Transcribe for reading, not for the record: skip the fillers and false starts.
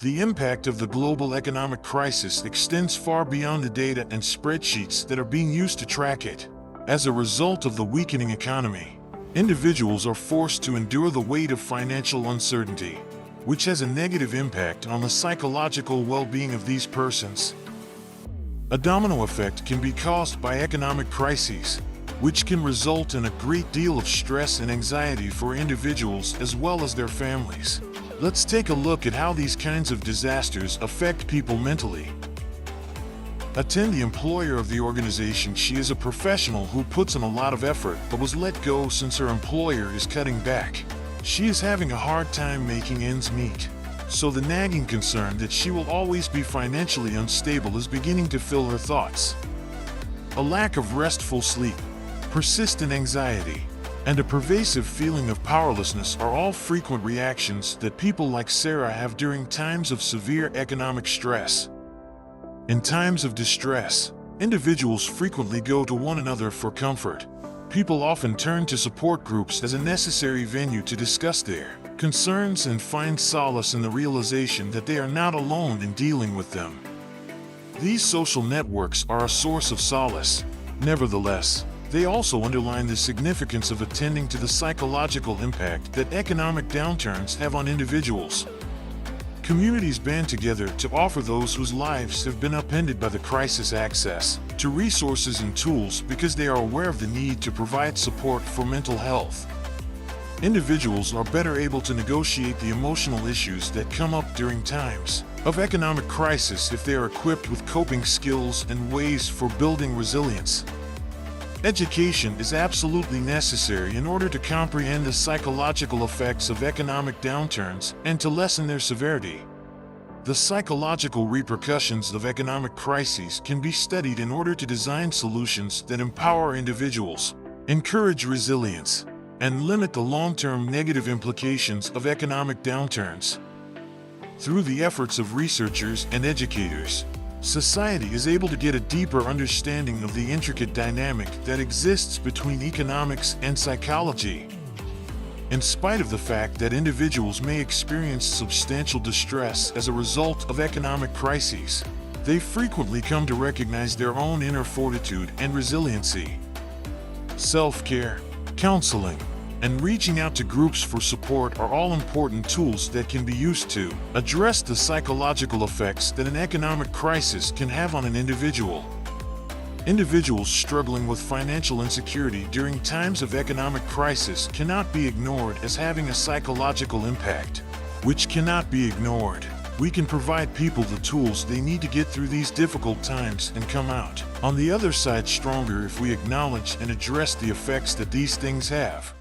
The impact of the global economic crisis extends far beyond the data and spreadsheets that are being used to track it. As a result of the weakening economy, individuals are forced to endure the weight of financial uncertainty, which has a negative impact on the psychological well-being of these persons. A domino effect can be caused by economic crises, which can result in a great deal of stress and anxiety for individuals as well as their families. Let's take a look at how these kinds of disasters affect people mentally. Attend the employer of the organization. She is a professional who puts in a lot of effort but was let go since her employer is cutting back. She is having a hard time making ends meet. So the nagging concern that she will always be financially unstable is beginning to fill her thoughts. A lack of restful sleep, persistent anxiety, and a pervasive feeling of powerlessness are all frequent reactions that people like Sarah have during times of severe economic stress. In times of distress, individuals frequently go to one another for comfort. People often turn to support groups as a necessary venue to discuss their concerns and find solace in the realization that they are not alone in dealing with them. These social networks are a source of solace. Nevertheless, they also underline the significance of attending to the psychological impact that economic downturns have on individuals. Communities band together to offer those whose lives have been upended by the crisis access to resources and tools because they are aware of the need to provide support for mental health. Individuals are better able to negotiate the emotional issues that come up during times of economic crisis if they are equipped with coping skills and ways for building resilience. Education is absolutely necessary in order to comprehend the psychological effects of economic downturns and to lessen their severity. The psychological repercussions of economic crises can be studied in order to design solutions that empower individuals, encourage resilience, and limit the long-term negative implications of economic downturns. Through the efforts of researchers and educators, society is able to get a deeper understanding of the intricate dynamic that exists between economics and psychology. In spite of the fact that individuals may experience substantial distress as a result of economic crises, they frequently come to recognize their own inner fortitude and resiliency. Self-care, counseling, and reaching out to groups for support are all important tools that can be used to address the psychological effects that an economic crisis can have on an individual. Individuals struggling with financial insecurity during times of economic crisis cannot be ignored as having a psychological impact, which cannot be ignored. We can provide people the tools they need to get through these difficult times and come out on the other side stronger if we acknowledge and address the effects that these things have.